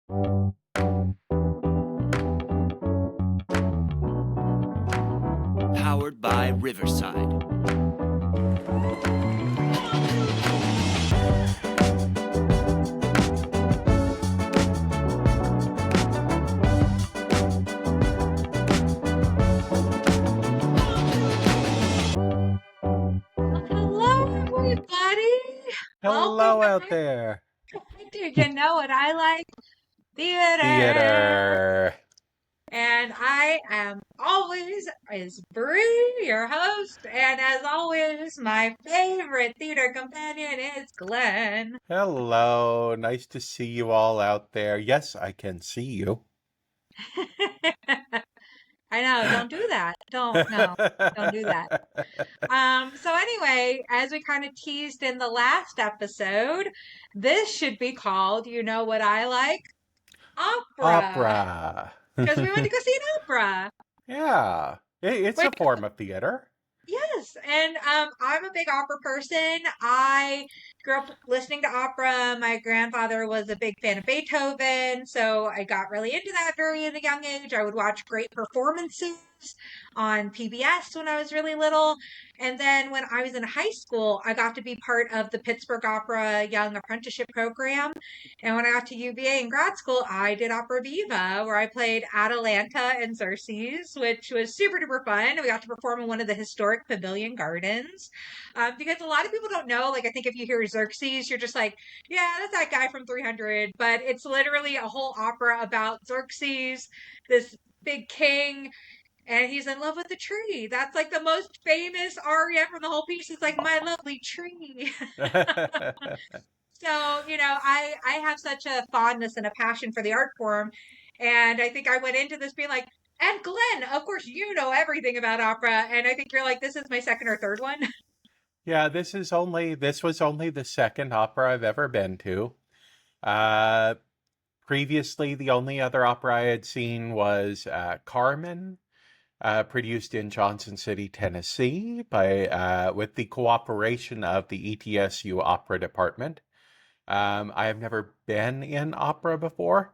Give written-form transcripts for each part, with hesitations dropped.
Powered by Riverside. Hello out there. Do you know what I like? Theater. And I am always is Bree, your host, and as always, my favorite theater companion is Glenn. Hello. Nice to see you all out there. Yes, I can see you. I know, don't do that. Don't do that. So anyway, as we kind of teased in the last episode, this should be called, you know what I like? Opera. Because we went to go see an opera. Yeah. It's a form of theater. Yes, and I'm a big opera person. I grew up listening to opera. My grandfather was a big fan of Beethoven, so I got really into that very at a young age. I would watch great performances on PBS when I was really little. And then when I was in high school, I got to be part of the Pittsburgh Opera Young Apprenticeship Program. And when I got to UVA in grad school, I did Opera Viva, where I played Atalanta and Xerxes, which was super duper fun. We got to perform in one of the historic pavilion gardens. Because a lot of people don't know, like, I think if you hear Xerxes, you're just like, yeah, that's that guy from 300. But it's literally a whole opera about Xerxes, this big king, and he's in love with the tree. That's like the most famous aria from the whole piece. It's like, my lovely tree. So, you know, I have such a fondness and a passion for the art form. And I think I went into this being like, and Glenn, of course, you know everything about opera. And I think you're like, this is my second or third one. Yeah, this was only the second opera I've ever been to. Previously, the only other opera I had seen was Carmen, produced in Johnson City, Tennessee, by with the cooperation of the ETSU Opera Department. I have never been in opera before,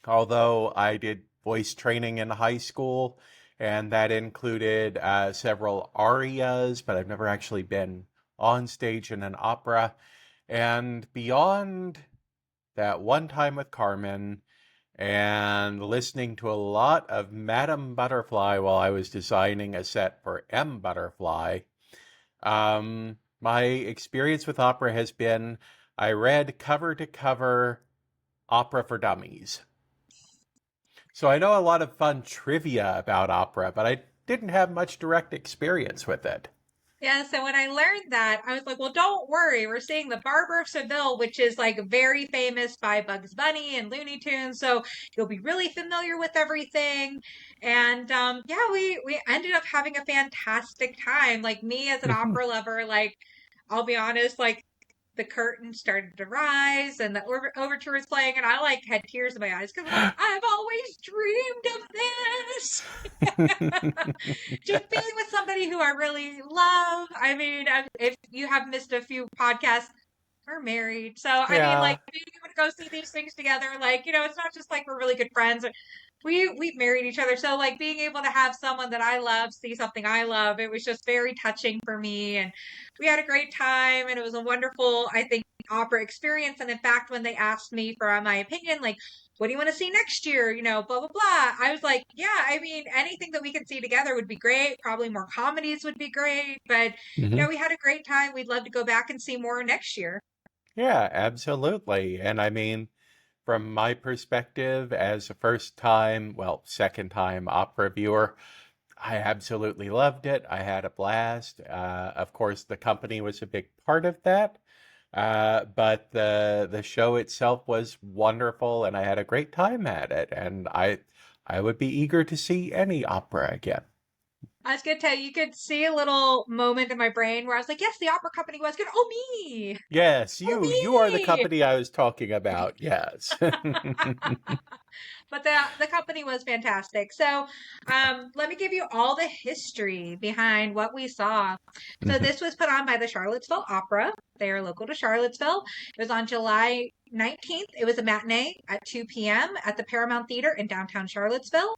although I did voice training in high school, and that included several arias, but I've never actually been on stage in an opera. And beyond that one time with Carmen, and listening to a lot of Madame Butterfly while I was designing a set for M. Butterfly, my experience with opera has been I read cover to cover Opera for Dummies. So I know a lot of fun trivia about opera, but I didn't have much direct experience with it. Yeah, so when I learned that, I was like, well, don't worry. We're seeing the Barber of Seville, which is like very famous by Bugs Bunny and Looney Tunes. So you'll be really familiar with everything. And yeah, we ended up having a fantastic time. Like, me as an opera lover, like, I'll be honest, like, the curtain started to rise and the overture was playing, and I like had tears in my eyes because I've always dreamed of this. Just being with somebody who I really love. I mean, if you have missed a few podcasts, we're married. So, I mean, like, being able to go see these things together, like, you know, it's not just like we're really good friends. We've married each other. So, like, being able to have someone that I love see something I love, it was just very touching for me. And we had a great time, and it was a wonderful, I think, opera experience. And in fact, when they asked me for my opinion, like, what do you want to see next year? You know, blah, blah, blah. I was like, yeah, I mean, anything that we could see together would be great. Probably more comedies would be great. But, you know, we had a great time. We'd love to go back and see more next year. Yeah, absolutely. And I mean, from my perspective as a second time opera viewer, I absolutely loved it. I had a blast. Of course, the company was a big part of that. But the show itself was wonderful, and I had a great time at it. And I would be eager to see any opera again. I was going to tell you, you could see a little moment in my brain where I was like, yes, the opera company was good. Oh, me. Yes, Oh, you are the me. company I was talking about. Yes. But the company was fantastic. So let me give you all the history behind what we saw. So this was put on by the Charlottesville Opera. They are local to Charlottesville. It was on July 19th, it was a matinee at 2 p.m. at the Paramount Theater in downtown Charlottesville.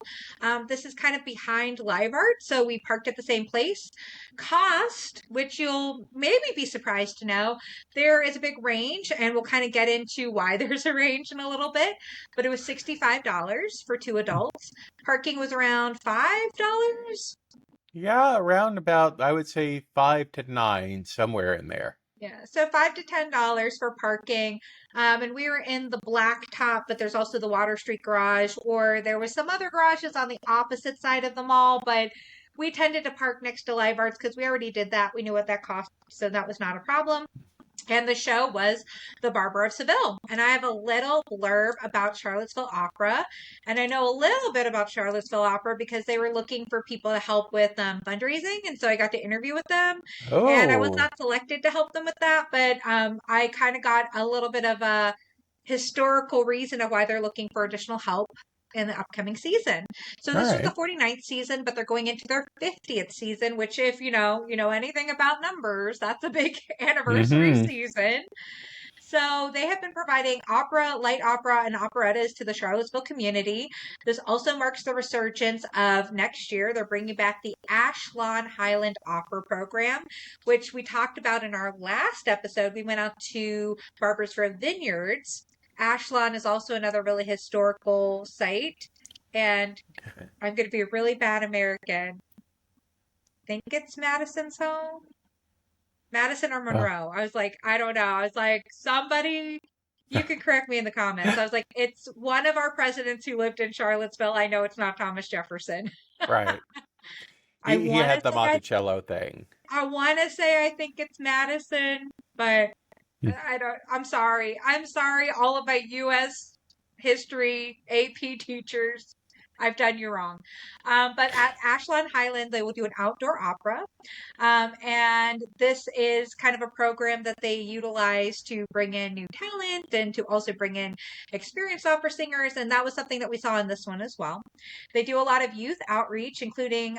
This is kind of behind Live Art, so we parked at the same place. Cost, which you'll maybe be surprised to know, there is a big range, and we'll kind of get into why there's a range in a little bit, but it was $65 for two adults. Parking was around $5. Yeah, around about, I would say 5 to 9, somewhere in there. Yeah, so $5 to $10 for parking. And we were in the blacktop, but there's also the Water Street garage, or there was some other garages on the opposite side of the mall, but we tended to park next to Live Arts because we already did that. We knew what that cost, so that was not a problem. And the show was The Barber of Seville. And I have a little blurb about Charlottesville Opera. And I know a little bit about Charlottesville Opera because they were looking for people to help with fundraising. And so I got to interview with them. And I was Oh, not selected to help them with that, but I kind of got a little bit of a historical reason of why they're looking for additional help in the upcoming season. So all this was the right. 49th season, but they're going into their 50th season, which if you know anything about numbers, that's a big anniversary Mm-hmm. season. So they have been providing opera, light opera, and operettas to the Charlottesville community. This also marks the resurgence of next year. They're bringing back the Ashlawn Highland Opera program, which we talked about in our last episode. We went out to Barber's Vineyards. Ashlawn is also another really historical site. And I'm going to be a really bad American. Think it's Madison's home? Madison or Oh, Monroe? I was like, I don't know. I was like, somebody, you can correct me in the comments. I was like, it's one of our presidents who lived in Charlottesville. I know it's not Thomas Jefferson. right. I He want to had the say Monticello thing. I think it's Madison, but I don't. I'm sorry. I'm sorry, all of my U.S. history AP teachers. I've done you wrong. But at Ashland Highland, they will do an outdoor opera. And this is kind of a program that they utilize to bring in new talent and to also bring in experienced opera singers. And that was something that we saw in this one as well. They do a lot of youth outreach, including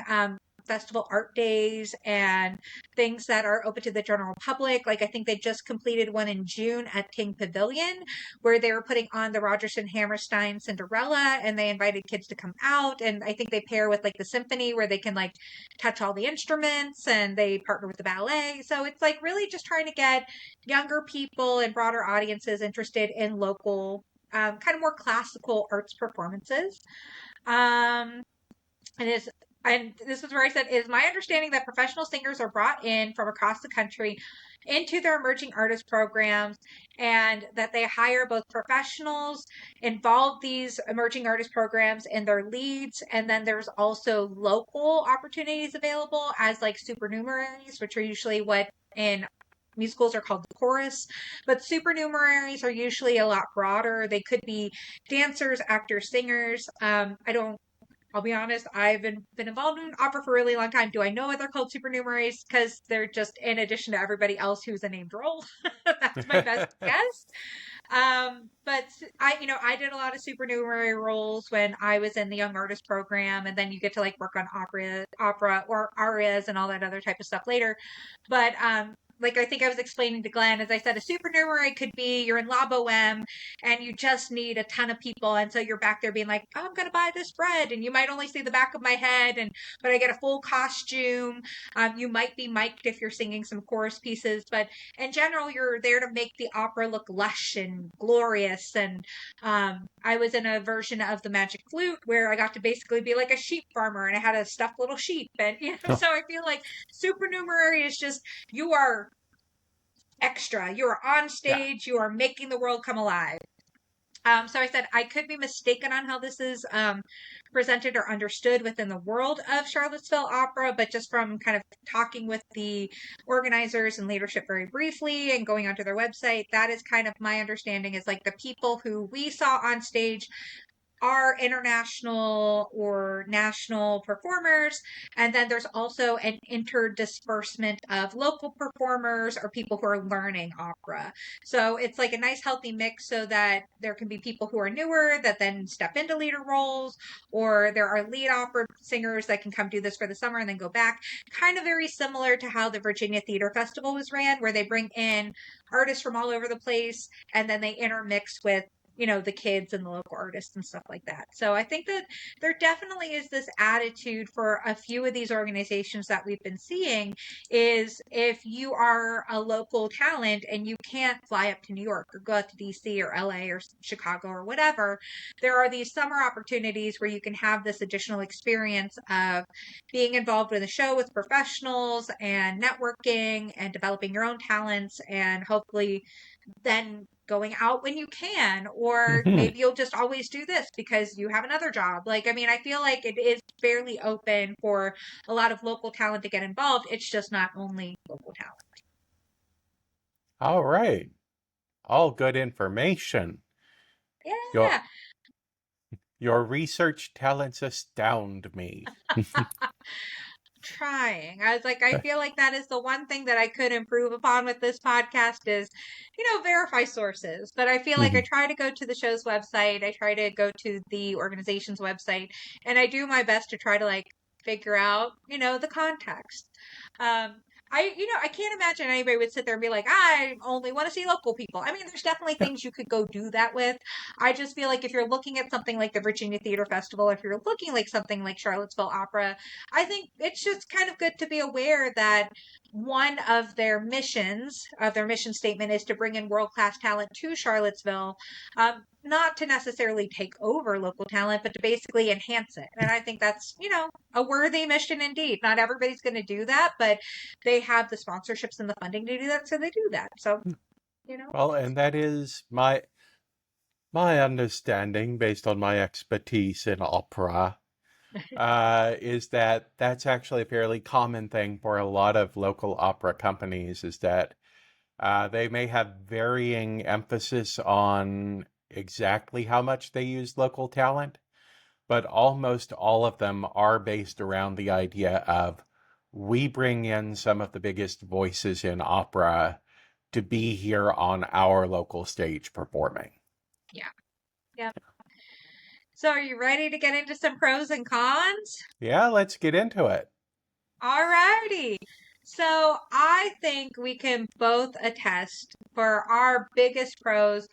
festival art days and things that are open to the general public. Like I think they just completed one in June at King Pavilion where they were putting on the Rodgers and Hammerstein Cinderella and they invited kids to come out. And I think they pair with like the symphony where they can like touch all the instruments and they partner with the ballet. So it's like really just trying to get younger people and broader audiences interested in local, kind of more classical arts performances. Um, and is and this is where I said, it is my understanding that professional singers are brought in from across the country into their emerging artist programs and that they hire both professionals, involve these emerging artist programs in their leads, and then there's also local opportunities available as like supernumeraries, which are usually what in musicals are called the chorus, but supernumeraries are usually a lot broader. They could be dancers, actors, singers. I'll be honest, I've been involved in opera for a really long time. Do I know what they're called supernumeraries? Because they're just in addition to everybody else who's a named role. That's my best guess. But I did a lot of supernumerary roles when I was in the Young Artist program, and then you get to like work on opera or arias and all that other type of stuff later. But like I think I was explaining to Glenn, as I said, a supernumerary could be you're in La Boheme and you just need a ton of people, and so you're back there being like, oh, I'm gonna buy this bread, and you might only see the back of my head, but I get a full costume. You might be mic'd if you're singing some chorus pieces, but in general, you're there to make the opera look lush and glorious. And I was in a version of the Magic Flute where I got to basically be like a sheep farmer, and I had a stuffed little sheep, and so I feel like supernumerary is just you are extra. You are on Yeah. stage. You are making the world come alive. So I said I could be mistaken on how this is presented or understood within the world of Charlottesville Opera, but just from kind of talking with the organizers and leadership very briefly and going onto their website, that is kind of my understanding is like the people who we saw on stage are international or national performers. And then there's also an interdisbursement of local performers or people who are learning opera. So it's like a nice healthy mix so that there can be people who are newer that then step into leader roles, or there are lead opera singers that can come do this for the summer and then go back. Kind of very similar to how the Virginia Theater Festival was ran, where they bring in artists from all over the place and then they intermix with the kids and the local artists and stuff like that. So I think that there definitely is this attitude for a few of these organizations that we've been seeing is if you are a local talent and you can't fly up to New York or go out to DC or LA or Chicago or whatever, there are these summer opportunities where you can have this additional experience of being involved with a show with professionals and networking and developing your own talents and hopefully then going out when you can, or maybe you'll just always do this because you have another job. Like, I mean, I feel like it is fairly open for a lot of local talent to get involved. It's just not only local talent. All right. All good information. Your Yeah. your research talents astound me. Trying. I was like, I feel like that is the one thing that I could improve upon with this podcast is, verify sources. But I feel like I try to go to the show's website, I try to go to the organization's website, and I do my best to try to like figure out, the context. Um, I can't imagine anybody would sit there and be like, I only want to see local people. I mean, there's definitely things you could go do that with. I just feel like if you're looking at something like the Virginia Theater Festival, if you're looking like something like Charlottesville Opera, I think it's just kind of good to be aware that one of their mission statement is to bring in world-class talent to Charlottesville, not to necessarily take over local talent, but to basically enhance it. And I think that's, a worthy mission indeed. Not everybody's going to do that, but they have the sponsorships and the funding to do that, so they do that. So, Well, and that is my understanding, based on my expertise in opera, is that that's actually a fairly common thing for a lot of local opera companies, is that they may have varying emphasis on exactly how much they use local talent, but almost all of them are based around the idea of we bring in some of the biggest voices in opera to be here on our local stage performing. Yeah. Yeah. So are you ready to get into some pros and cons? Yeah, let's get into it. Alrighty. So I think we can both attest for our biggest pros.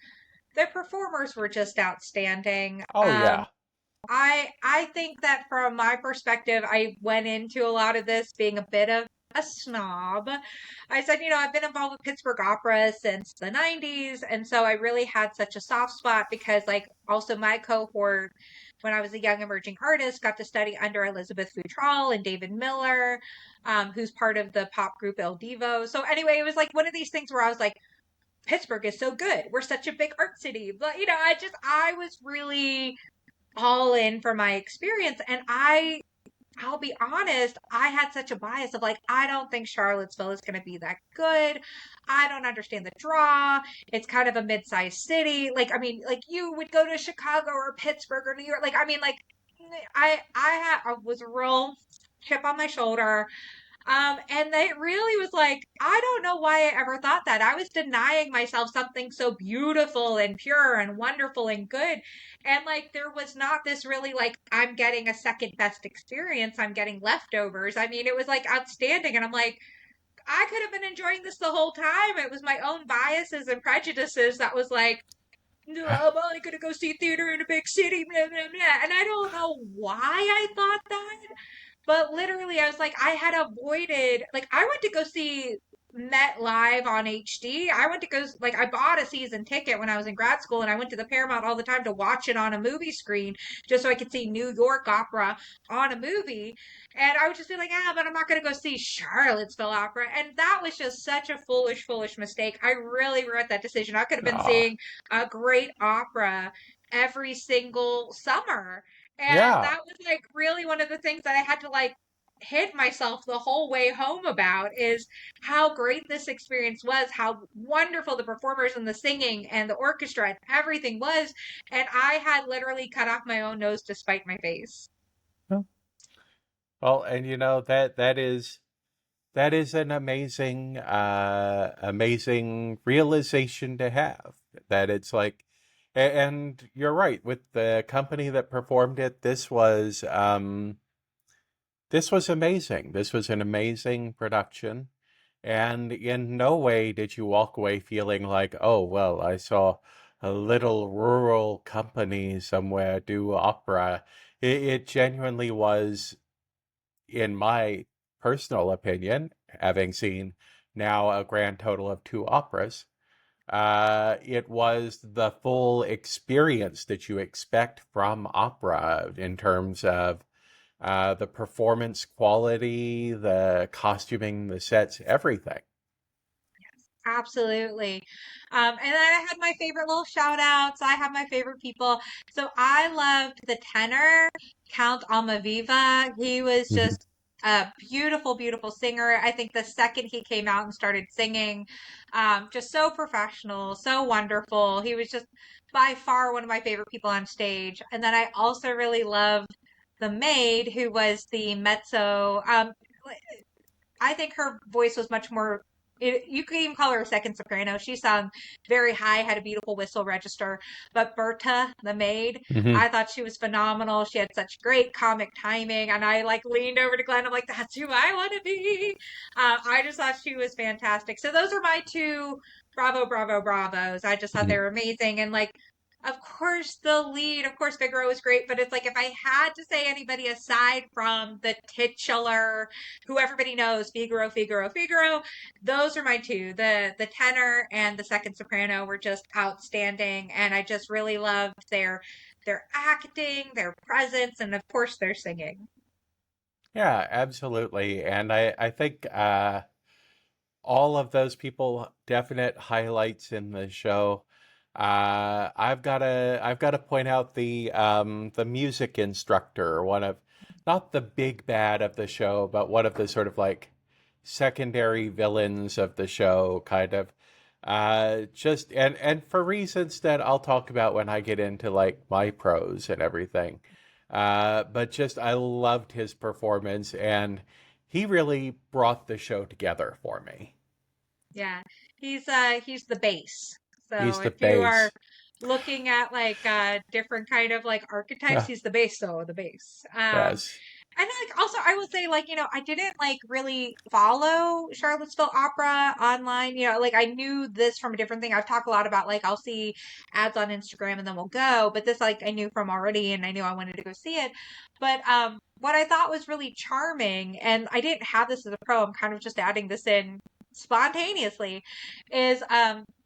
The performers were just outstanding. Oh, yeah. I think that from my perspective, I went into a lot of this being a bit of a snob. I said, I've been involved with Pittsburgh Opera since the 90s, and so I really had such a soft spot because, like, also my cohort, when I was a young emerging artist, got to study under Elizabeth Futrell and David Miller, who's part of the pop group El Divo. So anyway, it was like one of these things where I was like, Pittsburgh is so good. We're such a big art city. But, I was really all in for my experience. And I'll be honest, I had such a bias of like, I don't think Charlottesville is going to be that good. I don't understand the draw. It's kind of a mid-sized city. Like, I mean, like you would go to Chicago or Pittsburgh or New York. Like, I mean, like I was a real chip on my shoulder. And they really was like, I don't know why I ever thought that. I was denying myself something so beautiful and pure and wonderful and good. And like, there was not this really like, I'm getting a second best experience. I'm getting leftovers. I mean, it was like outstanding. And I'm like, I could have been enjoying this the whole time. It was my own biases and prejudices that was like, no, I'm only going to go see theater in a big city. Blah, blah, blah. And I don't know why I thought that. But literally, I was like, I had avoided, like, I went to go see Met Live on HD. I went to go, like, I bought a season ticket when I was in grad school, and I went to the Paramount all the time to watch it on a movie screen just so I could see New York opera on a movie. And I would just be like, but I'm not going to go see Charlottesville Opera. And that was just such a foolish, foolish mistake. I really regret that decision. I could have been Aw. seeing a great opera every single summer. And Yeah. that was like really one of the things that I had to like hit myself the whole way home about is how great this experience was, how wonderful the performers and the singing and the orchestra and everything was. And I had literally cut off my own nose to spite my face. Well, and that is an amazing amazing realization to have. That it's like, and you're right, with the company that performed it, this was amazing. This was an amazing production. And in no way did you walk away feeling like, oh, well, I saw a little rural company somewhere do opera. It genuinely was, in my personal opinion, having seen now a grand total of two operas, it was the full experience that you expect from opera in terms of the performance quality, the costuming, the sets, everything. Absolutely. And then I had my favorite little shout outs. I have my favorite people. So I loved the tenor, Count Almaviva. He was Mhm. just a beautiful, beautiful singer. I think the second he came out and started singing, just so professional, so wonderful. He was just by far one of my favorite people on stage. And then I also really loved the maid who was the mezzo. I think her voice was much more. You could even call her a second soprano. She sung very high, had a beautiful whistle register. But Berta, the maid, Mhm. I thought she was phenomenal. She had such great comic timing, and I like leaned over to Glenn. I'm like, "That's who I want to be." I just thought she was fantastic. So those are my two bravo, bravo, bravos. I just thought they Mhm. were amazing, and like of course, the lead, of course, Figaro was great, but it's like if I had to say anybody aside from the titular, who everybody knows, Figaro, Figaro, Figaro, those are my two. The tenor and the second soprano were just outstanding, and I just really loved their acting, their presence, and of course their singing. Yeah, absolutely. And I think all of those people definite highlights in the show. I've got to point out the music instructor, one of, not the big bad of the show, but one of the sort of like secondary villains of the show, kind of. Just and for reasons that I'll talk about when I get into like my pros and everything. But just I loved his performance, and he really brought the show together for me. Yeah, he's the base. He's So the if you are base. looking at like different kind of like archetypes, Yeah, he's the base. So the base. yes. And like also I would say like, I didn't like really follow Charlottesville Opera online. Like I knew this from a different thing. I've talked a lot about like I'll see ads on Instagram and then we'll go, but this like I knew from already and I knew I wanted to go see it. But what I thought was really charming, and I didn't have this as a pro, I'm kind of just adding this in spontaneously, is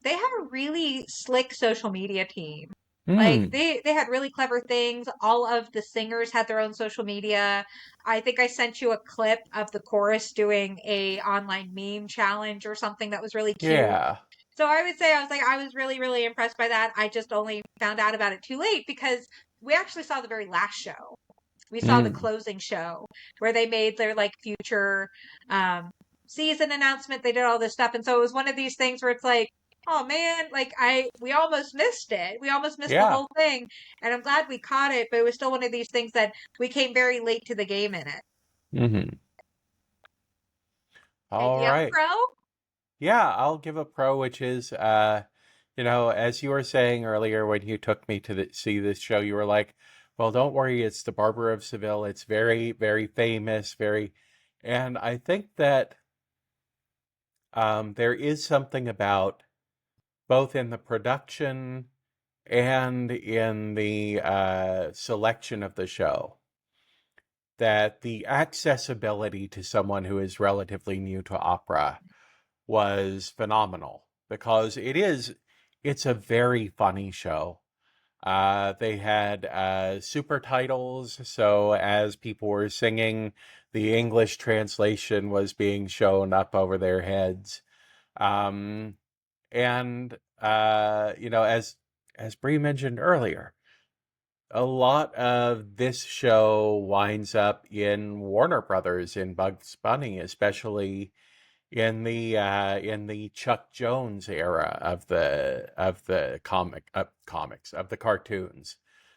they have a really slick social media team. Like Hmm. they had really clever things. All of the singers had their own social media. I think I sent you a clip of the chorus doing a online meme challenge or something that was really cute. Yeah. So I would say I was really, really impressed by that. I just only found out about it too late because we actually saw the very last show. We saw the Hmm. closing show where they made their like future um season announcement. They did all this stuff. And so it was one of these things where it's like, oh man, like we almost missed it. We almost missed the Yeah. whole thing. And I'm glad we caught it, but it was still one of these things that we came very late to the game in it. Hmm. Okay, do All you have a right. pro? Yeah, I'll give a pro, which is, as you were saying earlier when you took me to see this show, you were like, well, don't worry, it's the Barber of Seville. It's very, very famous, very, and I think that there is something about both in the production and in the selection of the show, that the accessibility to someone who is relatively new to opera was phenomenal, because it's a very funny show. They had super titles, so as people were singing, the English translation was being shown up over their heads. Um, and as Bree mentioned earlier, a lot of this show winds up in Warner Brothers in Bugs Bunny, especially in the Chuck Jones era of the comics of the cartoons.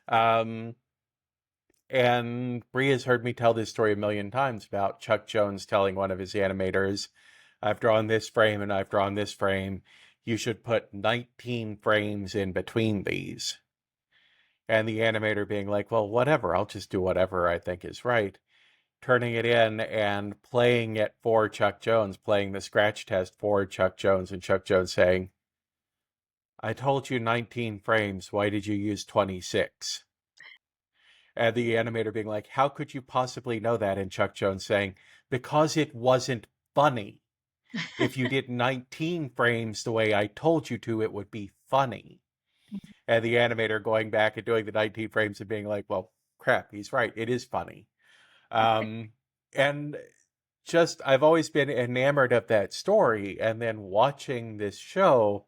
Um, and Bria's heard me tell this story a million times about Chuck Jones telling one of his animators, "I've drawn this frame and I've drawn this frame. You should put 19 frames in between these." And the animator being like, "Well, whatever, I'll just do whatever I think is right." Turning it in and playing it for Chuck Jones, playing the scratch test for Chuck Jones, and Chuck Jones saying, "I told you 19 frames, why did you use 26?" And the animator being like, "How could you possibly know that?" And Chuck Jones saying, "Because it wasn't funny. If you did 19 frames the way I told you to, it would be funny." And the animator going back and doing the 19 frames and being like, "Well, crap, he's right. It is funny." And just, I've always been enamored of that story. And then watching this show,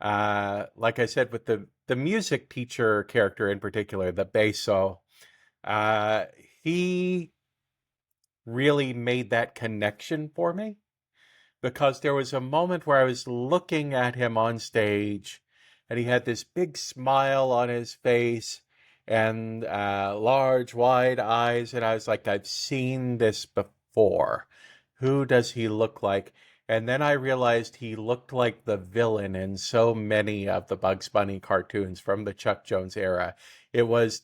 like I said, with the music teacher character in particular, the basso, he really made that connection for me, because there was a moment where I was looking at him on stage and he had this big smile on his face and large, wide eyes. And I was like, I've seen this before. Who does he look like? And then I realized he looked like the villain in so many of the Bugs Bunny cartoons from the Chuck Jones era. It was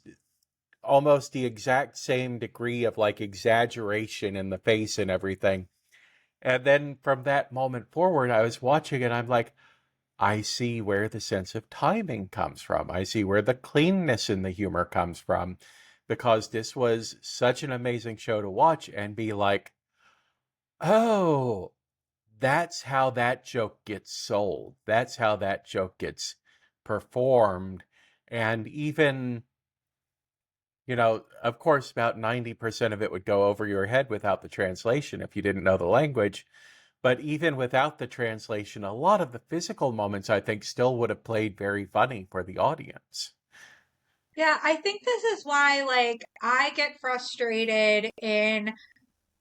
almost the exact same degree of like exaggeration in the face and everything. And then from that moment forward, I was watching it. I'm like, I see where the sense of timing comes from. I see where the cleanness in the humor comes from, because this was such an amazing show to watch and be like, oh, that's how that joke gets sold. That's how that joke gets performed. And even, of course, about 90% of it would go over your head without the translation if you didn't know the language. But even without the translation, a lot of the physical moments, I think, still would have played very funny for the audience. Yeah, I think this is why, like, I get frustrated in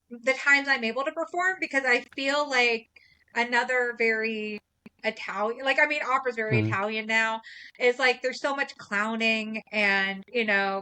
the times I'm able to perform, because I feel like another very Italian, like, I mean, opera's very Mm. Italian now, is like there's so much clowning and,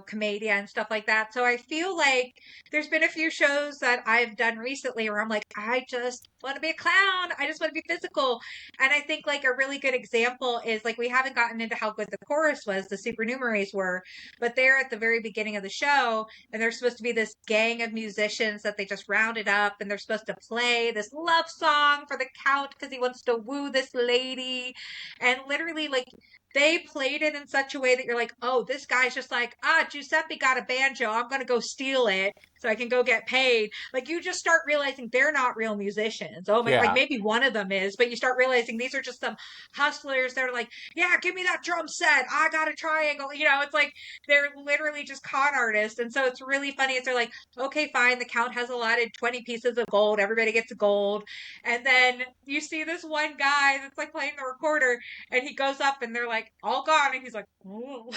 commedia and stuff like that. So I feel like there's been a few shows that I've done recently where I'm like, I just want to be a clown. I just want to be physical. And I think like a really good example is like, we haven't gotten into how good the chorus was, the supernumeraries were, but they're at the very beginning of the show, and they're supposed to be this gang of musicians that they just rounded up, and they're supposed to play this love song for the count because he wants to woo this lady. And literally, like, they played it in such a way that you're like, oh, this guy's just like, Giuseppe got a banjo, I'm gonna go steal it so I can go get paid. Like, you just start realizing they're not real musicians. Oh my, like, Yeah. maybe one of them is, but you start realizing these are just some hustlers. They're like, yeah, give me that drum set, I got a triangle. It's like they're literally just con artists. And so it's really funny. It's they're like, okay, fine, the count has allotted 20 pieces of gold, everybody gets a gold. And then you see this one guy that's like playing the recorder, and he goes up and they're like all gone, and he's like, oh,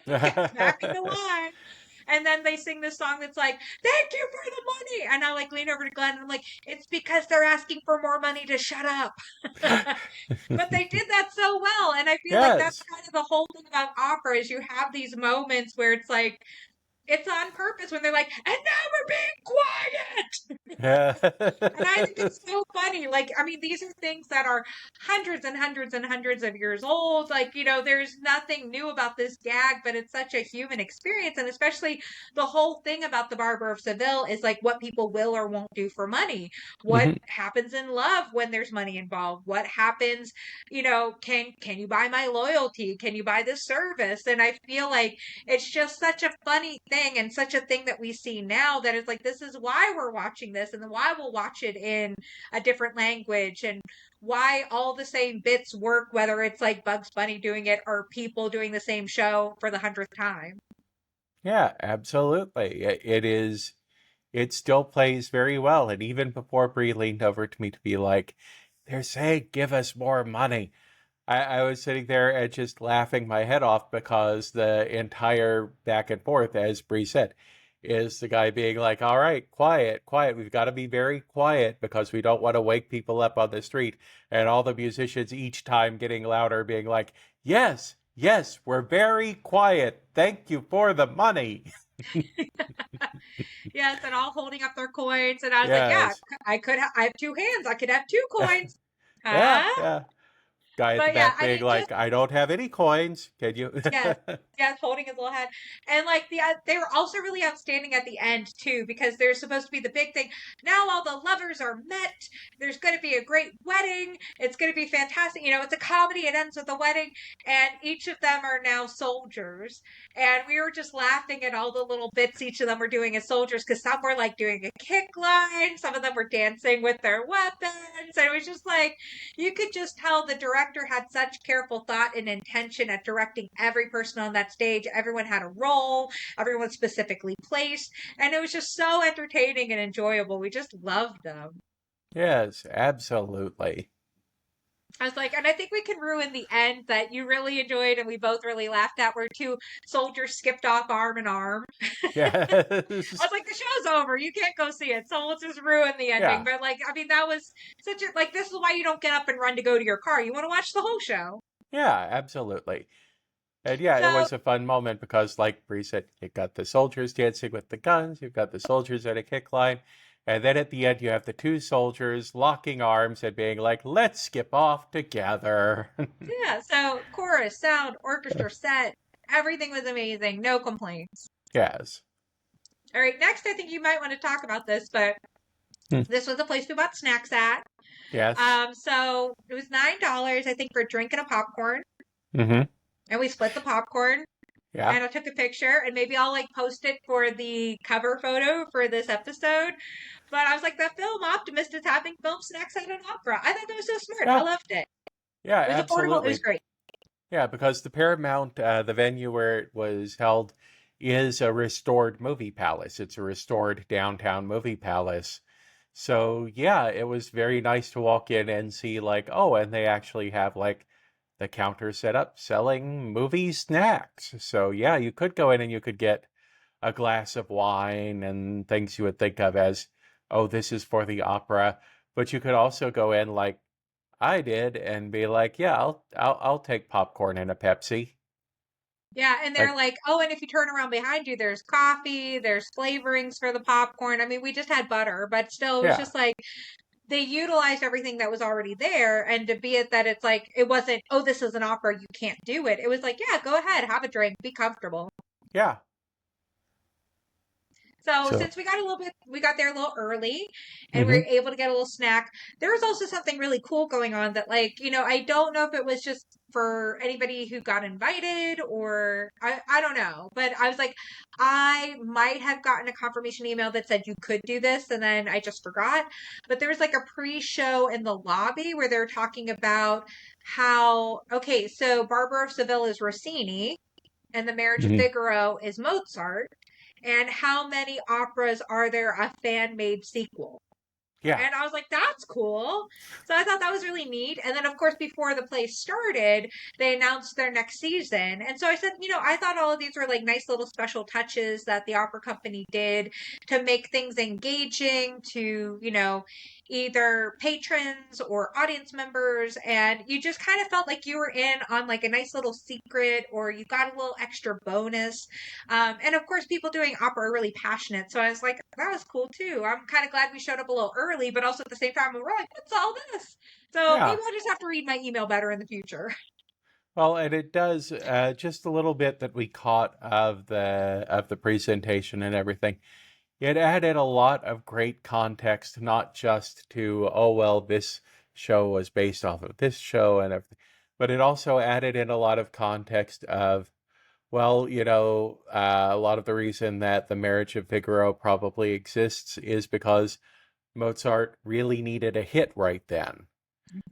gets back in the line. And then they sing this song that's like, thank you for the money. And I like lean over to Glenn and I'm like, it's because they're asking for more money to shut up. But they did that so well. And I feel like that's Yes. kind of the whole thing about opera, is you have these moments where it's like, it's on purpose when they're like, and now we're being quiet. And I think it's so funny. Like, I mean, these are things that are hundreds and hundreds and hundreds of years old. Like, there's nothing new about this gag, but it's such a human experience. And especially the whole thing about the Barber of Seville is like what people will or won't do for money. What Mhm. happens in love when there's money involved? What happens, can you buy my loyalty? Can you buy this service? And I feel like it's just such a funny thing, and such a thing that we see now, that it's like, this is why we're watching this, and then why we'll watch it in a different language, and why all the same bits work, whether it's like Bugs Bunny doing it or people doing the same show for the 100th time. Yeah, absolutely. It still plays very well. And even before Brie leaned over to me to be like, they're saying, give us more money. I was sitting there and just laughing my head off because the entire back and forth, as Bree said, is the guy being like, all right, quiet, quiet. We've got to be very quiet because we don't want to wake people up on the street. And all the musicians each time getting louder, being like, yes, yes, we're very quiet. Thank you for the money. Yes, and all holding up their coins. And I was like, yeah, Yes. I have two hands. I could have two coins. Yeah, Huh? yeah. Guy at the But yeah, back I being mean, just like, I don't have any coins. Can you? yes, yes, holding his little head, and like they were also really outstanding at the end too, because there's supposed to be the big thing. Now all the lovers are met. There's going to be a great wedding. It's going to be fantastic. You know, it's a comedy. It ends with a wedding, and each of them are now soldiers. And we were just laughing at all the little bits each of them were doing as soldiers, because some were like doing a kick line, some of them were dancing with their weapons, and it was just like you could just tell the director had such careful thought and intention at directing every person on that stage. Everyone had a role, everyone specifically placed, and it was just so entertaining and enjoyable. We just loved them. Yes, absolutely. I was like, and I think we can ruin the end that you really enjoyed and we both really laughed at, where two soldiers skipped off arm in arm. I Yes. was like, the show's over. You can't go see it. So let's just ruin the ending. Yeah. But like, I mean, that was such a, like, this is why you don't get up and run to go to your car. You want to watch the whole show. Yeah, absolutely. And yeah, it So was a fun moment because, like Bree said, you've got the soldiers dancing with the guns, you've got the soldiers at a kick line, and then at the end you have the two soldiers locking arms and being like, let's skip off together. yeah, so chorus, sound, orchestra, set, everything was amazing. No complaints. Yes. All right, next I think you might want to talk about this, but Hmm. this was a place we bought snacks at. Yes. So it was $9, I think, for a drink and a popcorn, Mm-hmm. and we split the popcorn. Yeah. And I took a picture, and maybe I'll like post it for the cover photo for this episode. But I was like, the film optimist is having film snacks at an opera. I thought that was so smart. I Yeah. loved it. Yeah, It was affordable. It was absolutely. great. Yeah, because the Paramount, the venue where it was held, is a restored movie palace. It's a restored downtown movie palace. So, yeah, it was very nice to walk in and see, like, oh, and they actually have, like, the counter set up selling movie snacks. So, yeah, you could go in and you could get a glass of wine and things you would think of as, oh, this is for the opera. But you could also go in like I did and be like, yeah, I'll take popcorn and a Pepsi. Yeah, and they're Like, like, oh, and if you turn around behind you, there's coffee, there's flavorings for the popcorn. I mean, we just had butter, but still, it was yeah, just like they utilized everything that was already there. And to be it that it's like, it wasn't, oh, this is an opera, you can't do it. It was like, yeah, go ahead, have a drink, be comfortable. yeah. So So, since we got there a little early and we hmm were able to get a little snack. There was also something really cool going on that, like, you know, I don't know if it was just for anybody who got invited or I don't know, but I was like, I might have gotten a confirmation email that said you could do this and then I just forgot. But there was like a pre-show in the lobby where they're talking about how, okay, so Barber of Seville is Rossini and The Marriage of hmm Figaro is Mozart, and how many operas are there a fan made sequel? yeah, And I was like, that's cool. So I thought that was really neat. And then, of course, before the play started, they announced their next season. And so I said, you know, I thought all of these were like nice little special touches that the opera company did to make things engaging to, you know, either patrons or audience members. And you just kind of felt like you were in on like a nice little secret or you got a little extra bonus. And of course, people doing opera are really passionate. So I was like, that was cool too. I'm kind of glad we showed up a little early, but also at the same time, we're like, what's all this? So yeah. maybe I'll just have to read my email better in the future. Well, and it does just a little bit that we caught of the presentation and everything. It added a lot of great context, not just to, oh, well, this show was based off of this show and everything, but it also added in a lot of context of, well, a lot of the reason that the Marriage of Figaro probably exists is because Mozart really needed a hit right then.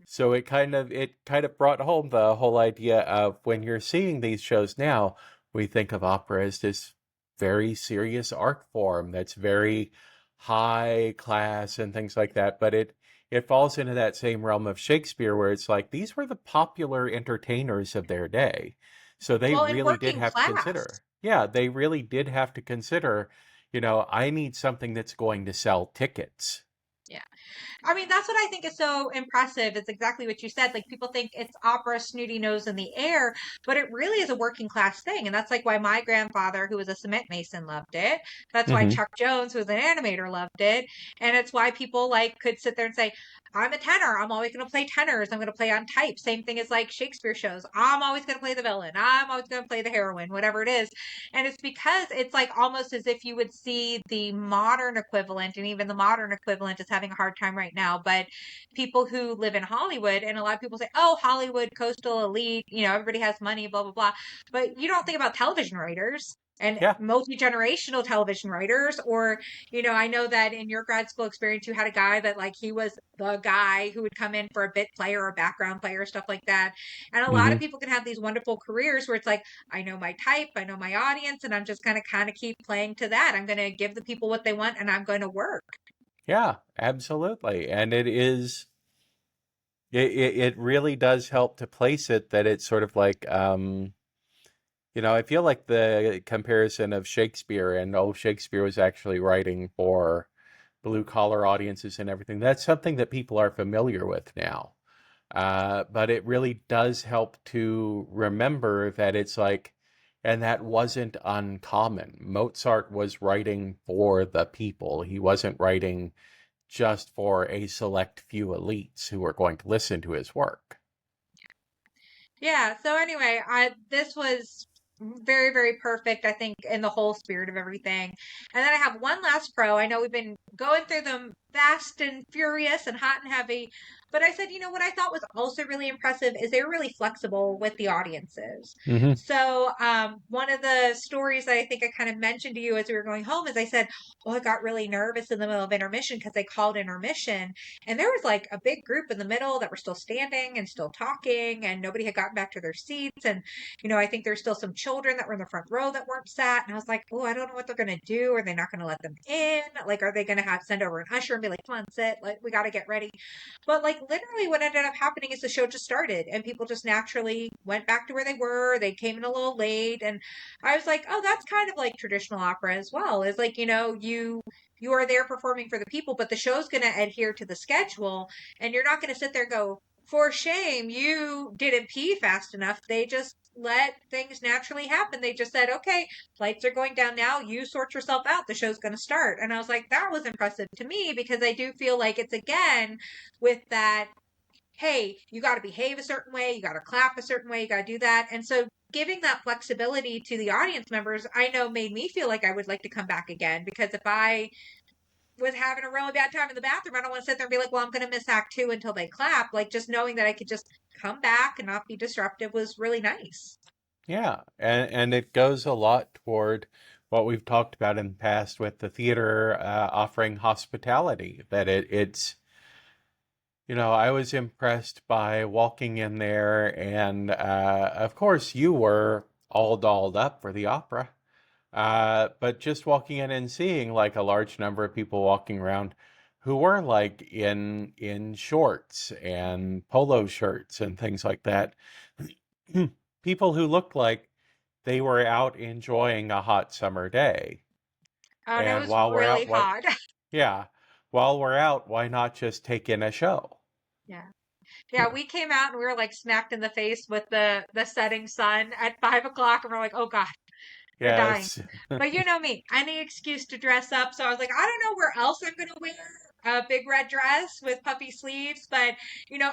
So it kind of brought home the whole idea of when you're seeing these shows now, we think of opera as this very serious art form that's very high class and things like that, but it falls into that same realm of Shakespeare where it's like these were the popular entertainers of their day. So they Well, in really did working have to class. consider. Yeah, they really did have to consider, I need something that's going to sell tickets. Yeah. I mean, that's what I think is so impressive. It's exactly what you said. Like, people think it's opera, snooty nose in the air, but it really is a working class thing. And that's like why my grandfather, who was a cement mason, loved it. That's why Hmm. Chuck Jones, who was an animator, loved it. And it's why people like could sit there and say, I'm a tenor. I'm always going to play tenors. I'm going to play on type. Same thing as like Shakespeare shows. I'm always going to play the villain. I'm always going to play the heroine, whatever it is. And it's because it's like almost as if you would see the modern equivalent, and even the modern equivalent is having a hard time right now, but people who live in Hollywood, and a lot of people say, oh, Hollywood, coastal elite, everybody has money, blah, blah, blah. But you don't think about television writers and Yeah. multi-generational television writers, or I know that in your grad school experience you had a guy that like he was the guy who would come in for a bit player or background player, stuff like that. And a lot Hmm. of people can have these wonderful careers where it's like, I know my type, I know my audience, and I'm just going to kind of keep playing to that. I'm going to give the people what they want, and I'm going to work. Yeah, absolutely. And it really does help to place it that it's sort of like, I feel like the comparison of Shakespeare and, oh, Shakespeare was actually writing for blue collar audiences and everything. That's something that people are familiar with now. But it really does help to remember that it's like, and that wasn't uncommon. Mozart was writing for the people. He wasn't writing just for a select few elites who were going to listen to his work. Yeah. So anyway, this was very, very perfect, I think, in the whole spirit of everything. And then I have one last pro. I know we've been going through them fast and furious and hot and heavy, but I said, what I thought was also really impressive is they were really flexible with the audiences. Hmm. So one of the stories that I think I kind of mentioned to you as we were going home is I said, oh, I got really nervous in the middle of intermission because they called intermission. And there was like a big group in the middle that were still standing and still talking, and nobody had gotten back to their seats. And, I think there's still some children that were in the front row that weren't sat. And I was like, oh, I don't know what they're going to do. Are they not going to let them in? Like, are they going to have send over an usher and be like, come on, sit? Like, we got to get ready. But like, literally, what ended up happening is the show just started and people just naturally went back to where they were. They came in a little late. And I was like, oh, that's kind of like traditional opera as well. Is like, you are there performing for the people, but the show's going to adhere to the schedule, and you're not going to sit there and go, for shame, you didn't pee fast enough. They just let things naturally happen. They just said, okay, lights are going down now. You sort yourself out. The show's going to start. And I was like, that was impressive to me because I do feel like it's again with that, hey, you got to behave a certain way, you got to clap a certain way, you got to do that. And so giving that flexibility to the audience members, I know made me feel like I would like to come back again, because if I was having a really bad time in the bathroom, I don't want to sit there and be like, well, I'm going to miss act two until they clap. Like, just knowing that I could just come back and not be disruptive was really nice. Yeah, and it goes a lot toward what we've talked about in the past with the theater offering hospitality. That I was impressed by walking in there, and of course, you were all dolled up for the opera. But just walking in and seeing like a large number of people walking around who were like in shorts and polo shirts and things like that. People who looked like they were out enjoying a hot summer day. And it And was while we're really out, why, hot. yeah, while we're out, why not just take in a show? Yeah. Yeah, we came out and we were like smacked in the face with the setting sun at 5 o'clock, and we're like, oh God, we're dying. Yes. But you know me, any excuse to dress up. So I was like, I don't know where else I'm gonna wear a big red dress with puffy sleeves, but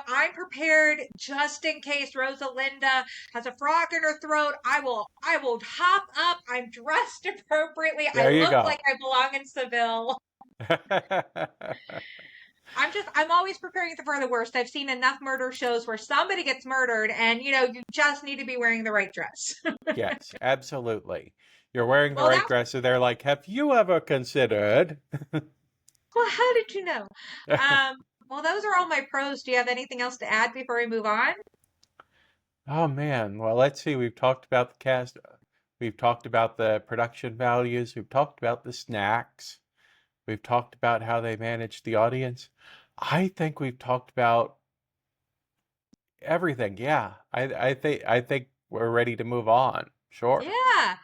I'm prepared just in case Rosalinda has a frog in her throat. I will hop up. I'm dressed appropriately. I There you look go. like I belong in Seville. I'm always preparing for the worst. I've seen enough murder shows where somebody gets murdered, and you just need to be wearing the right dress. Yes, absolutely. You're wearing the Well, right dress, and they're like, have you ever considered? well, how did you know? Um, well, those are all my pros. Do you have anything else to add before we move on? Oh man. Well, let's see. We've talked about the cast. We've talked about the production values. We've talked about the snacks. We've talked about how they manage the audience. I think we've talked about everything. Yeah. I think we're ready to move on. Sure. Yeah.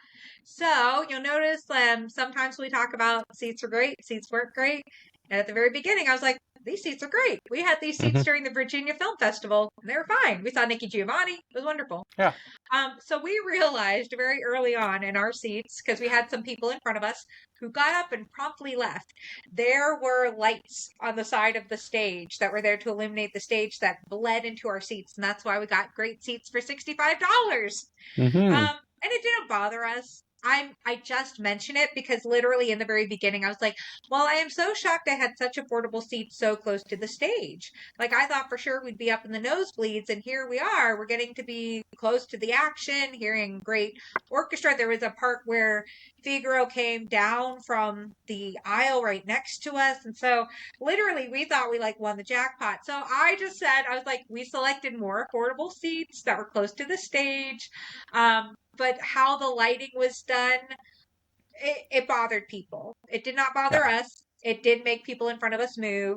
So you'll notice sometimes we talk about seats are great, seats weren't great. And at the very beginning, I was like, these seats are great. We had these seats Hmm. during the Virginia Film Festival, and they were fine. We saw Nikki Giovanni. It was wonderful. Yeah. So we realized very early on in our seats, because we had some people in front of us who got up and promptly left. There were lights on the side of the stage that were there to illuminate the stage that bled into our seats, and that's why we got great seats for $65. Hmm. And it didn't bother us. I just mention it because literally in the very beginning I was like, well, I am so shocked I had such affordable seats so close to the stage. Like I thought for sure we'd be up in the nosebleeds, and here we are. We're getting to be close to the action, hearing great orchestra. There was a part where Figaro came down from the aisle right next to us, and so literally we thought we like won the jackpot. So I just said, I was like, we selected more affordable seats that were close to the stage. But how the lighting was done, it bothered people. It did not bother Yeah. us. It did make people in front of us move.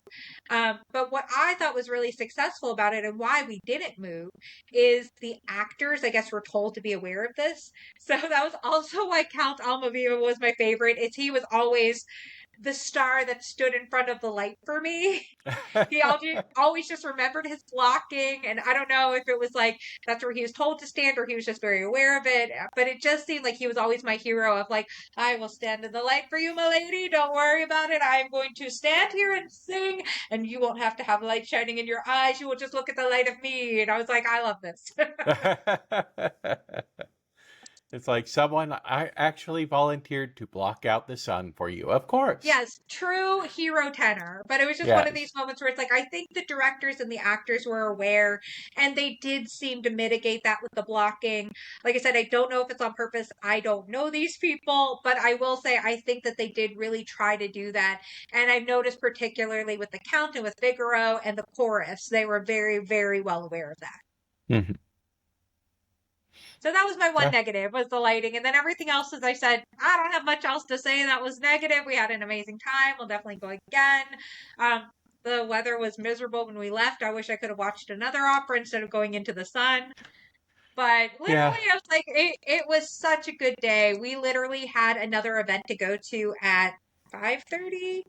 But what I thought was really successful about it and why we didn't move is the actors, I guess, were told to be aware of this. So that was also why Count Almaviva was my favorite, is he was always the star that stood in front of the light for me. He always just remembered his blocking, and I don't know if it was like that's where he was told to stand or he was just very aware of it, but it just seemed like he was always my hero of like, I will stand in the light for you, my lady. Don't worry about it. I am going to stand here and sing, and you won't have to have light shining in your eyes. You will just look at the light of me. And I was like, I love this. It's like someone I actually volunteered to block out the sun for you. Of course. Yes, true hero tenor. But it was just one of these Yes. moments where it's like, I think the directors and the actors were aware, and they did seem to mitigate that with the blocking. Like I said, I don't know if it's on purpose. I don't know these people, but I will say I think that they did really try to do that. And I've noticed particularly with the Count and with Figaro and the chorus, they were very, very well aware of that. Hmm. So that was my one Yeah. negative, was the lighting. And then everything else, as I said, I don't have much else to say that was negative. We had an amazing time. We'll definitely go again. Um, the weather was miserable when we left. I wish I could have watched another opera instead of going into the sun. But Yeah. literally, I was like, it was such a good day. We literally had another event to go to at 5:30,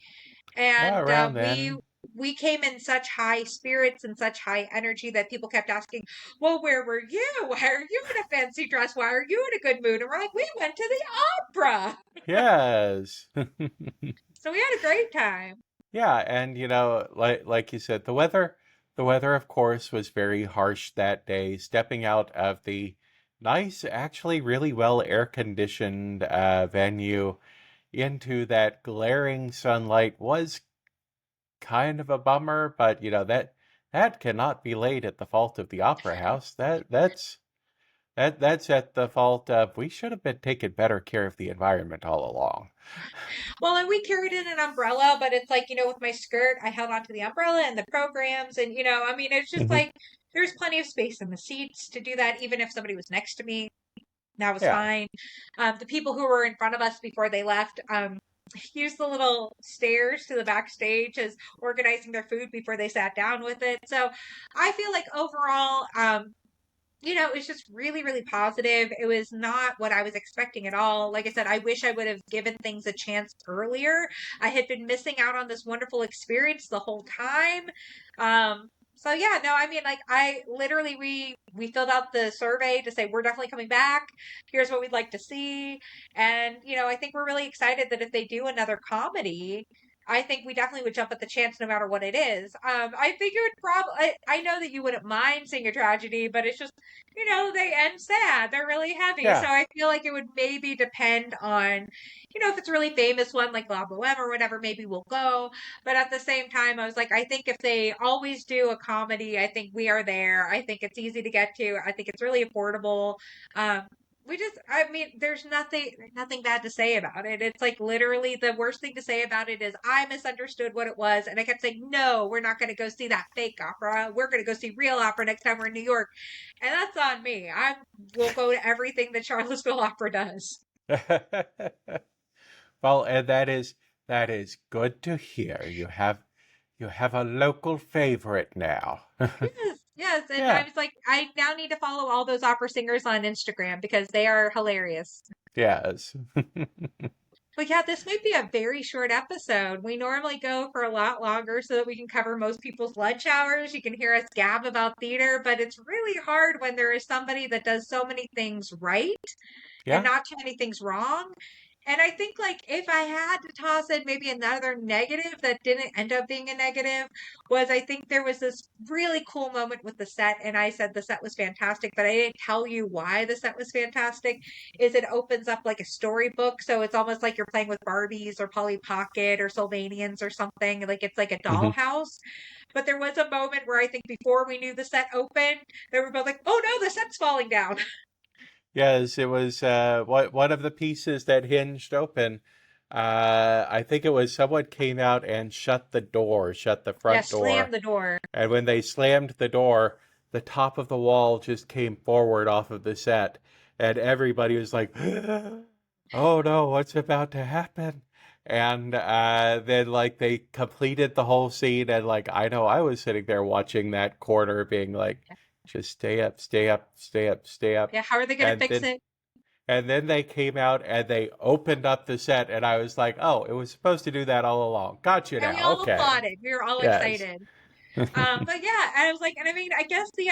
Yeah. and Around then. we came in such high spirits and such high energy that people kept asking, well, where were you? Why are you in a fancy dress? Why are you in a good mood? And we're like, we went to the opera. Yes. So we had a great time. Yeah, and like you said, the weather of course was very harsh that day. Stepping out of the nice, actually really well air conditioned venue into that glaring sunlight was kind of a bummer, but that cannot be laid at the fault of the opera house. That's at the fault of we should have been taking better care of the environment all along. Well, and we carried in an umbrella, but it's like, with my skirt, I held onto the umbrella and the programs. And, I mean, it's just Hmm. like there's plenty of space in the seats to do that, even if somebody was next to me. That was Yeah. fine. The people who were in front of us before they left, used the little stairs to the backstage as organizing their food before they sat down with it. So I feel like overall, it was just really, really positive. It was not what I was expecting at all. Like I said, I wish I would have given things a chance earlier. I had been missing out on this wonderful experience the whole time. So yeah, no, I mean, like I literally we filled out the survey to say we're definitely coming back. Here's what we'd like to see, and I think we're really excited that if they do another comedy, I think we definitely would jump at the chance no matter what it is. I figured probably, I know that you wouldn't mind seeing a tragedy, but it's just, they end sad. They're really heavy. So Yeah. I feel like it would maybe depend on, if it's a really famous one like La Boheme or whatever, maybe we'll go. But at the same time, I was like, I think if they always do a comedy, I think we are there. I think it's easy to get to. I think it's really affordable. Um, I mean, there's nothing bad to say about it. It's like literally the worst thing to say about it is I misunderstood what it was. And I kept saying, no, we're not going to go see that fake opera. We're going to go see real opera next time we're in New York. And that's on me. I will go to everything that Charlottesville Opera does. Well, and that is good to hear. You have a local favorite now. Yes, yes. And I Yeah, was like, I now need to follow all those opera singers on Instagram because they are hilarious. yes. But yeah, this might be a very short episode. We normally go for a lot longer so that we can cover most people's lunch hours. You can hear us gab about theater, but it's really hard when there is somebody that does so many things right and Yeah. not too many things wrong. And I think like if I had to toss in maybe another negative that didn't end up being a negative was I think there was this really cool moment with the set and I said the set was fantastic, but I didn't tell you why the set was fantastic. Is it opens up like a storybook, so it's almost like you're playing with Barbies or Polly Pocket or Sylvanians or something. Like it's like a Hmm. dollhouse. But there was a moment where I think before we knew the set opened, they were both like, "Oh no, the set's falling down." Yes, it was one of the pieces that hinged open. I think it was someone came out and shut the door, shut the Yeah, front slam door. the door. And when they slammed the door, the top of the wall just came forward off of the set. And everybody was like, oh no, what's about to happen? And then, like, they completed the whole scene. And, like, I know I was sitting there watching that corner being like, just stay up, stay up, stay up, stay up. Yeah, how are they going to And fix then it? and then they came out and they opened up the set, and I was like, "Oh, it was supposed to do that all along. Got you And we now. all Okay, applauded. We were all yes." excited. But yeah, I was like, and I mean, I guess the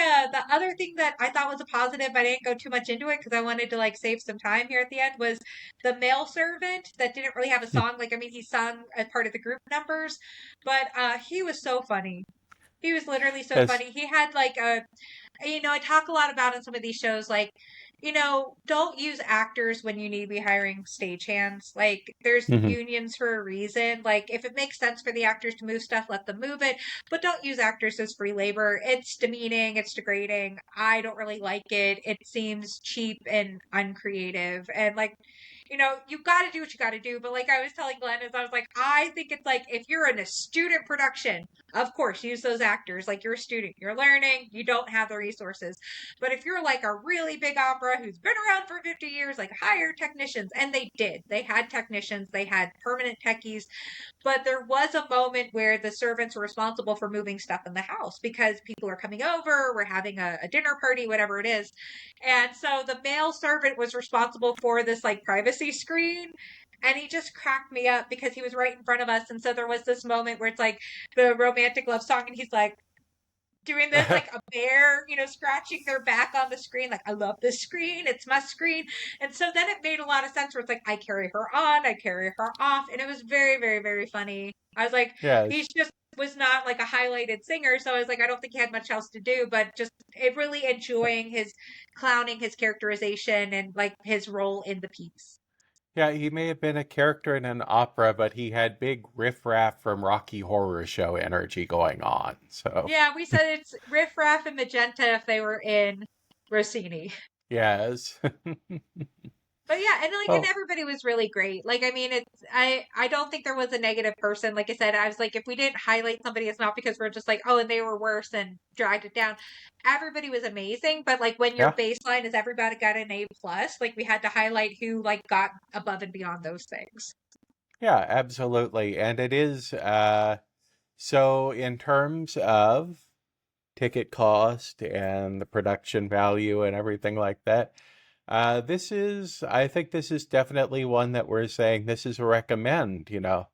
other thing that I thought was a positive, I didn't go too much into it because I wanted to like save some time here at the end, was the male servant that didn't really have a song. Like, I mean, he sung as part of the group numbers, but he was so funny. He was literally so Yes. funny. He had like a I talk a lot about in some of these shows, like, don't use actors when you need to be hiring stagehands. Like, there's Hmm. unions for a reason. Like, if it makes sense for the actors to move stuff, let them move it. But don't use actors as free labor. It's demeaning, it's degrading. I don't really like it. It seems cheap and uncreative. And, like, you got to do what you got to do. But, like, I was telling Glenn, I was like, I think it's like if you're in a student production, of course, use those actors. Like you're a student, you're learning, you don't have the resources. But if you're like a really big opera who's been around for 50 years, like hire technicians. And they did. They had technicians, they had permanent techies. But there was a moment where the servants were responsible for moving stuff in the house because people are coming over, we're having a dinner party, whatever it is. And so the male servant was responsible for this like privacy screen. And he just cracked me up because he was right in front of us. And so there was this moment where it's like the romantic love song, and he's like, doing this like a bear, scratching their back on the screen. Like, I love this screen. It's my screen. And so then it made a lot of sense where it's like, I carry her on, I carry her off. And it was very, very, very funny. I was like, he's Yes. just was not like a highlighted singer. So I was like, I don't think he had much else to do, but just it really enjoying his clowning, his characterization, and like his role in the piece. Yeah, he may have been a character in an opera, but he had big riffraff from Rocky Horror Show energy going on. So, Yeah, we said it's Riff Raff and Magenta if they were in Rossini. yes. But yeah, and Oh, everybody was really great. Like I mean, I don't think there was a negative person. Like I said, I was like, if we didn't highlight somebody, it's not because we're just like, oh, and they were worse and dragged it down. Everybody was amazing, but like when your yeah. baseline is everybody got an A+, like we had to highlight who like got above and beyond those things. Yeah, absolutely. And it is, so in terms of ticket cost and the production value and everything like that, I think this is definitely one that we're saying this is a recommend. Yeah.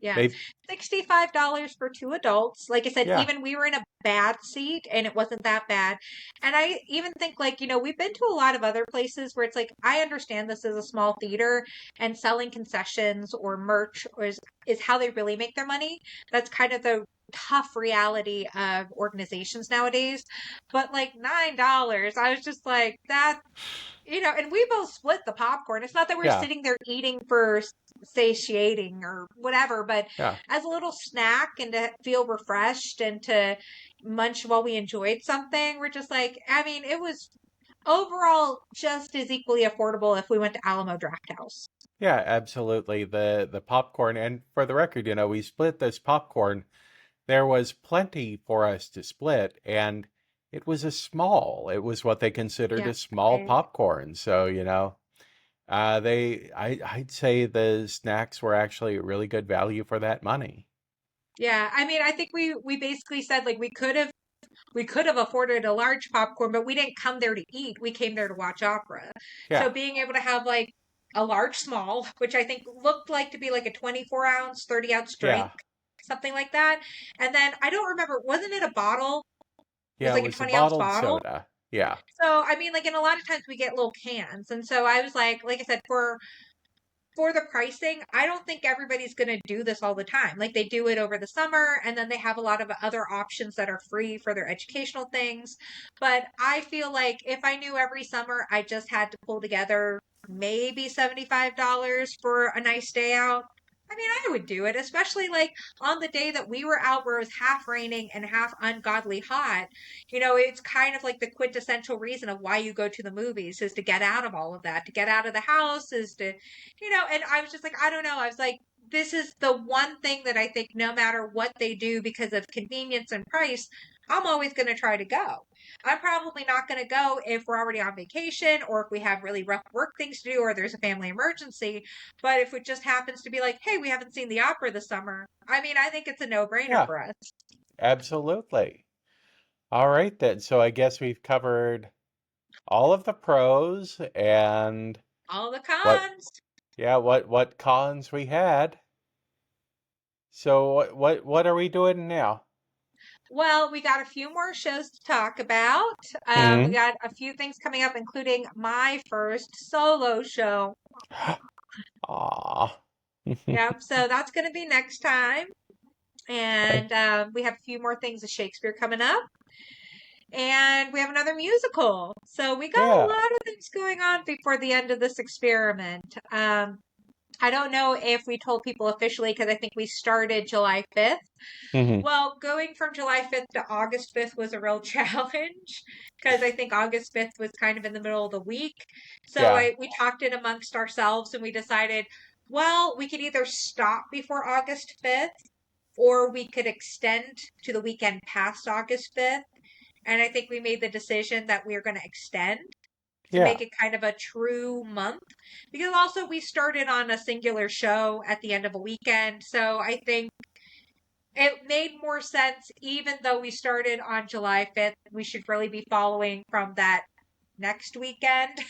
Maybe, $65 for two adults. Like I said, yeah, even we were in a bad seat and it wasn't that bad. And I even think like, we've been to a lot of other places where it's like, I understand this is a small theater and selling concessions or merch is how they really make their money. That's kind of the tough reality of organizations nowadays. But like $9, I was just like, that and we both split the popcorn. It's not that we're yeah, sitting there eating for satiating or whatever, but yeah. as a little snack and to feel refreshed and to munch while we enjoyed something, we're just like, I mean, it was overall just as equally affordable if we went to Alamo Draft House. Yeah, absolutely. The popcorn, and for the record, we split this popcorn. There was plenty for us to split, and it was what they considered Yeah. a small popcorn. So, I'd say the snacks were actually a really good value for that money. Yeah, I mean, I think we basically said like we could have afforded a large popcorn, but we didn't come there to eat. We came there to watch opera. So Yeah. being able to have like a large small, which I think looked like to be like a 24-ounce, 30-ounce drink, Yeah. something like that. And then I don't remember, wasn't it a bottle? It was Yeah, it like a was a 20-ounce bottled bottle. soda. Yeah. So I mean, like, in a lot of times we get little cans. And so I was like I said, for the pricing, I don't think everybody's going to do this all the time. Like they do it over the summer and then they have a lot of other options that are free for their educational things. But I feel like if I knew every summer I just had to pull together maybe $75 for a nice day out, I mean, I would do it, especially like on the day that we were out where it was half raining and half ungodly hot. It's kind of like the quintessential reason of why you go to the movies is to get out of all of that, to get out of the house, is to and I was just like, I don't know. I was like, this is the one thing that I think no matter what they do because of convenience and price, I'm always going to try to go. I'm probably not going to go if we're already on vacation or if we have really rough work things to do or there's a family emergency. But if it just happens to be like, hey, we haven't seen the opera this summer, I mean, I think it's a no brainer Yeah, for us. absolutely. All right then. So I guess we've covered all of the pros and All the what cons. yeah, what cons we had. So what are we doing now? Well, we got a few more shows to talk about. We Hmm. got a few things coming up, including my first solo show. Aw. Yep. So that's going to be next time. And we have a few more things of Shakespeare coming up. And we have another musical. So we got a Yeah. lot of things going on before the end of this experiment. I don't know if we told people officially because I think we started July 5th. Hmm. Well, going from July 5th to August 5th was a real challenge because I think August 5th was kind of in the middle of the week. So Yeah. we talked it amongst ourselves and we decided, well, we could either stop before August 5th or we could extend to the weekend past August 5th. And I think we made the decision that we are going to extend to Yeah. make it kind of a true month because also we started on a singular show at the end of a weekend. So I think it made more sense, even though we started on July 5th, we should really be following from that next weekend.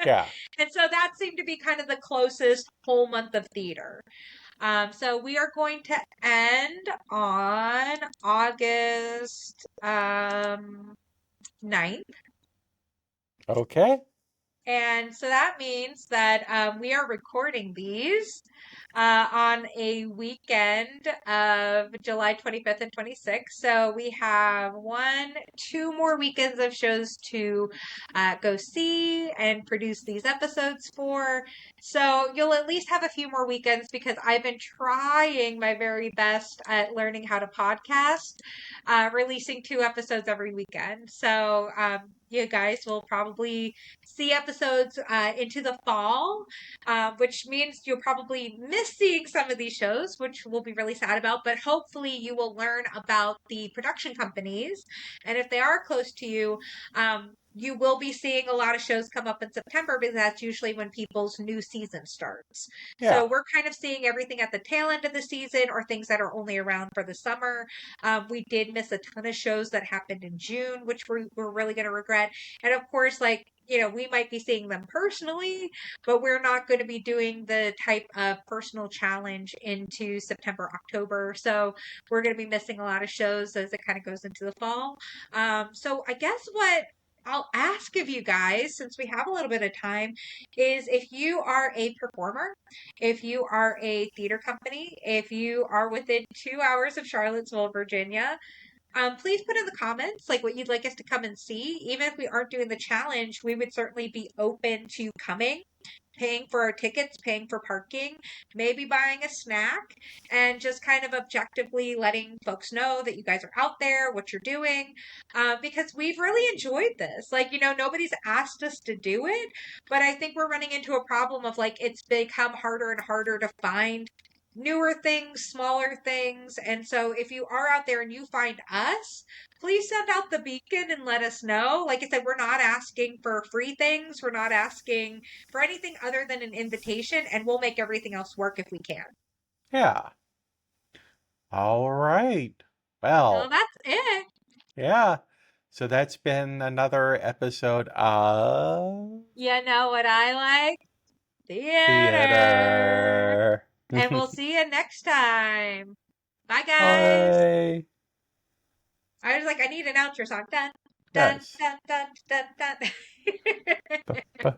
Yeah. And so that seemed to be kind of the closest whole month of theater. So we are going to end on August 9th. Okay. And so that means that we are recording these on a weekend of July 25th and 26th. So we have two more weekends of shows to go see and produce these episodes for. So you'll at least have a few more weekends because I've been trying my very best at learning how to podcast, releasing 2 episodes every weekend. So you guys will probably see episodes into the fall, which means you'll probably miss seeing some of these shows, which we'll be really sad about. But hopefully, you will learn about the production companies, and if they are close to you, you will be seeing a lot of shows come up in September because that's usually when people's new season starts. So Yeah. we're kind of seeing everything at the tail end of the season or things that are only around for the summer. We did miss a ton of shows that happened in June, which we're really going to regret. And of course, like, we might be seeing them personally, but we're not going to be doing the type of personal challenge into September, October. So we're going to be missing a lot of shows as it kind of goes into the fall. So I guess what I'll ask of you guys, since we have a little bit of time, is if you are a performer, if you are a theater company, if you are within 2 hours of Charlottesville, Virginia, please put in the comments like what you'd like us to come and see. Even if we aren't doing the challenge, we would certainly be open to coming, paying for our tickets, paying for parking, maybe buying a snack, and just kind of objectively letting folks know that you guys are out there, what you're doing, because we've really enjoyed this. Like, nobody's asked us to do it, but I think we're running into a problem of like it's become harder and harder to find newer things, smaller things. And so if you are out there and you find us, please send out the beacon and let us know. Like I said, we're not asking for free things. We're not asking for anything other than an invitation, and we'll make everything else work if we can. Yeah. All right. Well, Well, that's it. yeah. So that's been another episode of You know what I like? Theater. Theater. And we'll see you next time. Bye, guys. Bye. I was like, I need an outro song. Dun, dun, Yes. dun, dun, dun, dun.